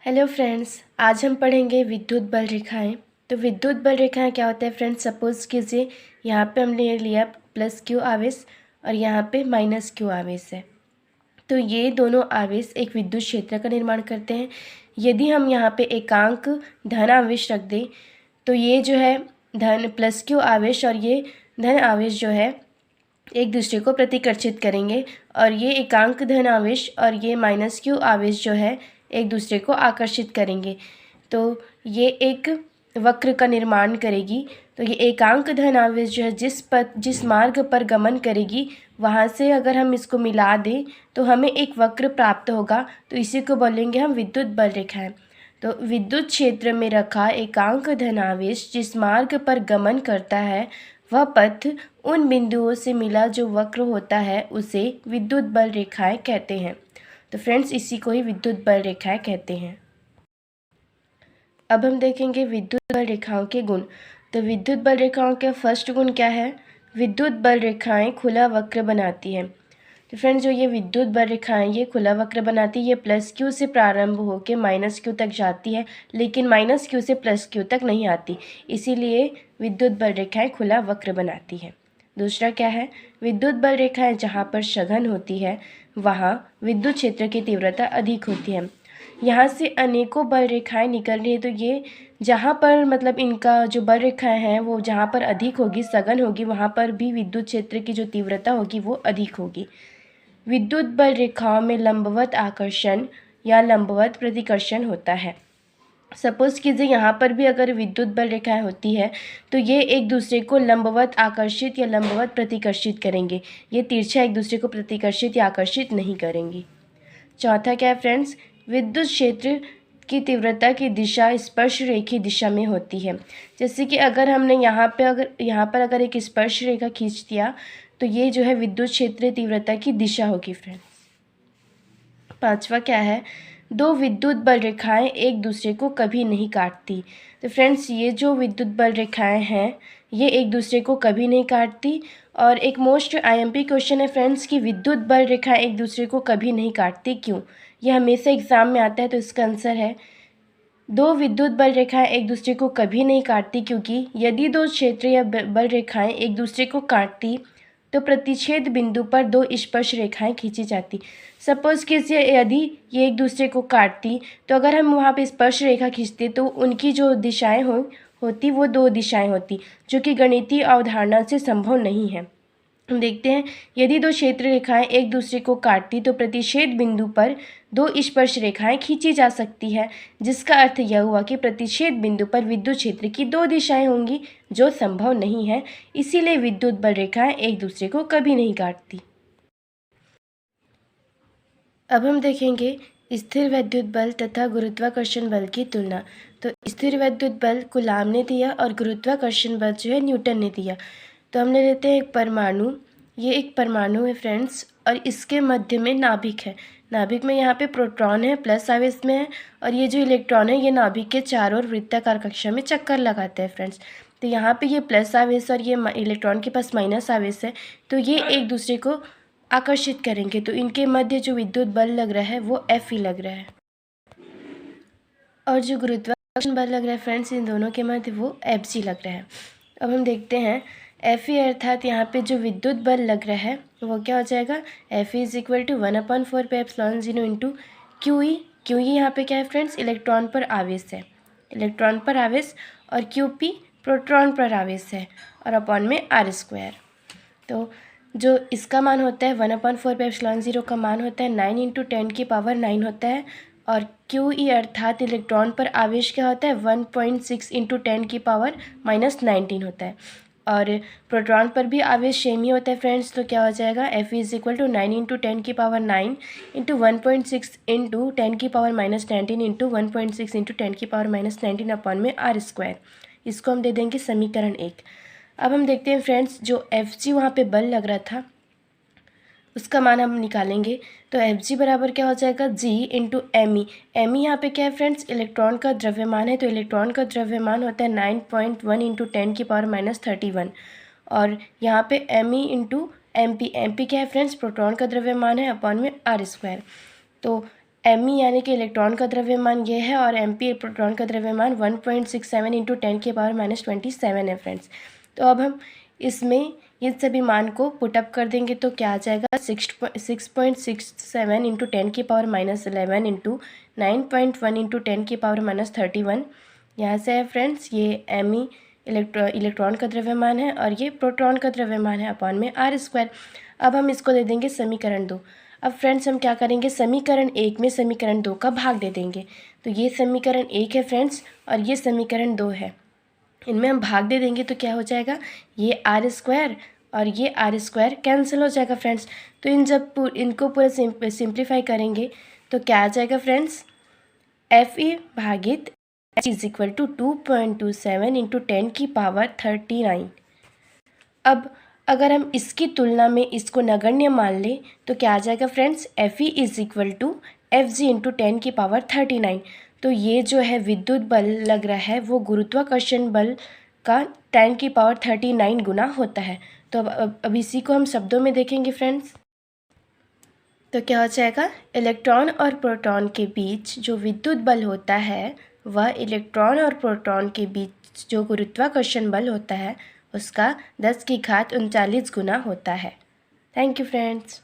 Hello friends, आज हम पढ़ेंगे विद्युत बल रेखाएं। तो विद्युत बल रेखाएं क्या होता है फ्रेंड्स? सपोज कीजिए यहाँ पे हमने लिया प्लस क्यू आवेश और यहाँ पे माइनस क्यू आवेश है। तो ये दोनों आवेश एक विद्युत क्षेत्र का निर्माण करते हैं। यदि हम यहाँ पे एकांक धन आवेश रख दें तो ये जो है धन प्लस क्यू आवेश और ये धन आवेश जो है एक दूसरे को प्रतिकर्षित करेंगे और ये एकांक धन आवेश और ये माइनस क्यू आवेश जो है एक दूसरे को आकर्षित करेंगे। तो ये एक वक्र का निर्माण करेगी। तो ये एकांक धन आवेश जो है जिस मार्ग पर गमन करेगी वहाँ से अगर हम इसको मिला दें तो हमें एक वक्र प्राप्त होगा। तो इसी को बोलेंगे हम विद्युत बल रेखाएं। तो विद्युत क्षेत्र में रखा एकांक धन आवेश जिस मार्ग पर गमन करता है वह पथ उन बिंदुओं से मिला जो वक्र होता है उसे विद्युत बल रेखाएं कहते हैं। तो फ्रेंड्स, इसी को ही विद्युत बल रेखाएं कहते हैं। अब हम देखेंगे विद्युत बल रेखाओं के गुण। तो विद्युत बल रेखाओं का फर्स्ट गुण क्या है? विद्युत बल रेखाएं खुला वक्र बनाती हैं। तो फ्रेंड्स, जो ये विद्युत बल रेखाएं ये खुला वक्र बनाती है। ये प्लस क्यू से प्रारंभ होकर माइनस क्यू तक जाती है, लेकिन माइनस क्यू से प्लस क्यू तक नहीं आती, इसीलिए विद्युत बल रेखाएं खुला वक्र बनाती है। दूसरा क्या है? विद्युत बल रेखाएं जहाँ पर सघन होती है वहाँ विद्युत क्षेत्र की तीव्रता अधिक होती है। यहाँ से अनेकों बल रेखाएं निकल रही है, तो ये जहाँ पर मतलब इनका जो बल रेखाएं हैं वो जहाँ पर अधिक होगी, सघन होगी, वहाँ पर भी विद्युत क्षेत्र की जो तीव्रता होगी वो अधिक होगी। विद्युत बल रेखाओं में लंबवत आकर्षण या लंबवत प्रतिकर्षण होता है। सपोज कीजिए यहाँ पर भी अगर विद्युत बल रेखाएं होती है तो ये एक दूसरे को लंबवत आकर्षित या लंबवत प्रतिकर्षित करेंगे। ये तिरछा एक दूसरे को प्रतिकर्षित या आकर्षित नहीं करेंगी। चौथा क्या है फ्रेंड्स? विद्युत क्षेत्र की तीव्रता की दिशा स्पर्श रेखी दिशा में होती है। जैसे कि अगर हमने यहाँ पर अगर एक स्पर्श रेखा खींच दिया तो ये जो है विद्युत क्षेत्र तीव्रता की दिशा होगी फ्रेंड्स। पांचवा क्या है? दो विद्युत बल रेखाएं एक दूसरे को कभी नहीं काटती। तो फ्रेंड्स, ये जो विद्युत बल रेखाएं हैं ये एक दूसरे को कभी नहीं काटती। और एक मोस्ट आईएमपी क्वेश्चन है फ्रेंड्स कि विद्युत बल रेखाएं एक दूसरे को कभी नहीं काटती, क्यों? यह हमेशा एग्जाम में आता है। तो इसका आंसर है दो विद्युत बल रेखाएं एक दूसरे को कभी नहीं काटती, क्योंकि यदि दो क्षेत्र या बल रेखाएं एक दूसरे को काटती तो प्रतिच्छेद बिंदु पर दो स्पर्श रेखाएं खींची जाती। सपोज कीजिए यदि ये एक दूसरे को काटती तो अगर हम वहाँ पे स्पर्श रेखा खींचते तो उनकी जो दिशाएं होती वो दो दिशाएं होती, जो कि गणितीय अवधारणा से संभव नहीं है। हम देखते हैं यदि दो क्षेत्र रेखाएं एक दूसरे को काटती तो प्रतिच्छेद बिंदु पर दो स्पर्श रेखाएं खींची जा सकती है, जिसका अर्थ यह हुआ कि प्रतिच्छेद बिंदु पर विद्युत क्षेत्र की दो दिशाएं होंगी, जो संभव नहीं है। इसीलिए विद्युत बल रेखाएं एक दूसरे को कभी नहीं काटती। अब हम देखेंगे स्थिर वैद्युत बल तथा गुरुत्वाकर्षण बल की तुलना। तो स्थिर वैद्युत बल कूलाम ने दिया और गुरुत्वाकर्षण बल जो है न्यूटन ने दिया। तो हमने लेते हैं एक परमाणु। ये एक परमाणु है फ्रेंड्स और इसके मध्य में नाभिक है। नाभिक में यहाँ पे प्रोटॉन है, प्लस आवेश में है, और ये जो इलेक्ट्रॉन है ये नाभिक के चारों ओर वृत्ताकार कक्षा में चक्कर लगाते हैं फ्रेंड्स। तो यहाँ पे ये प्लस आवेश और ये इलेक्ट्रॉन के पास माइनस आवेश है, तो ये एक दूसरे को आकर्षित करेंगे। तो इनके मध्य जो विद्युत बल लग रहा है वो F ही लग रहा है, और जो गुरुत्वाकर्षण बल लग रहा है फ्रेंड्स इन दोनों के मध्य वो Fg लग रहा है। अब हम देखते हैं Fe अर्थात यहाँ पे जो विद्युत बल लग रहा है वो क्या हो जाएगा? Fe is equal to 1/4πε0 into QE। QE यहाँ पे क्या है फ्रेंड्स? इलेक्ट्रॉन पर आवेश है, इलेक्ट्रॉन पर आवेश, और QP प्रोटॉन पर आवेश है, और अपॉन में r²। तो जो इसका मान होता है 1/4πε0 का मान होता है 9 × 10⁻⁹ होता है, और QE अर्थात इलेक्ट्रॉन पर आवेश क्या होता है 1.6 × 10⁻⁻19 होता है, और प्रोटॉन पर भी आवेश सेम ही होता है फ्रेंड्स। तो क्या हो जाएगा? Fe is equal to 9 × 10⁻9 into 1.6 into 10⁻⁻19 into 1.6 into 10⁻⁻19 upon में r²। इसको हम दे देंगे समीकरण 1। अब हम देखते हैं फ्रेंड्स जो Fg वहाँ पे बल लग रहा था उसका मान हम निकालेंगे। तो Fg बराबर क्या हो जाएगा? G into Me। Me यहाँ पे क्या है फ्रेंड्स? इलेक्ट्रॉन का द्रव्यमान है, तो इलेक्ट्रॉन का द्रव्यमान होता है 9.1 इंटू 10⁻⁻31, और यहाँ पे Me इंटू MP। MP क्या है फ्रेंड्स? प्रोटॉन का द्रव्यमान है, अपॉन में r²। तो एम ई यानी कि इलेक्ट्रॉन का द्रव्यमान ये है और एम पी प्रोटॉन का द्रव्यमान 1.67 इंटू 10⁻⁻27 है फ्रेंड्स। तो अब हम इसमें ये सभी मान को पुटअप कर देंगे तो क्या आ जाएगा 6.67 इंटू 10⁻11 इंटू 9.1 इंटू 10⁻31। यहाँ से है फ्रेंड्स ये एम ई इलेक्ट्रॉन का द्रव्यमान है और ये प्रोटॉन का द्रव्यमान है अपॉन में r²। अब हम इसको दे देंगे समीकरण 2। अब फ्रेंड्स हम क्या करेंगे, समीकरण 1 में समीकरण 2 का भाग दे देंगे। तो ये समीकरण 1 है फ्रेंड्स और ये समीकरण 2 है, इनमें हम भाग दे देंगे तो क्या हो जाएगा, ये r² और ये r² कैंसिल हो जाएगा फ्रेंड्स। तो इनको पूरा सिंप्लीफाई करेंगे तो क्या आ जाएगा फ्रेंड्स, Fe भागित H is equal to 2.27 into 10⁻39। अब अगर हम इसकी तुलना में इसको नगण्य मान लें तो क्या आ जाएगा friends, Fe is equal to Fg into 10⁻39। तो ये जो है विद्युत बल लग रहा है वो गुरुत्वाकर्षण बल का 10⁻39 गुना होता है। तो अब इसी को हम शब्दों में देखेंगे फ्रेंड्स। तो क्या हो जाएगा, इलेक्ट्रॉन और प्रोटॉन के बीच जो विद्युत बल होता है वह इलेक्ट्रॉन और प्रोटॉन के बीच जो गुरुत्वाकर्षण बल होता है उसका 10⁻39 गुना होता है। Thank you friends.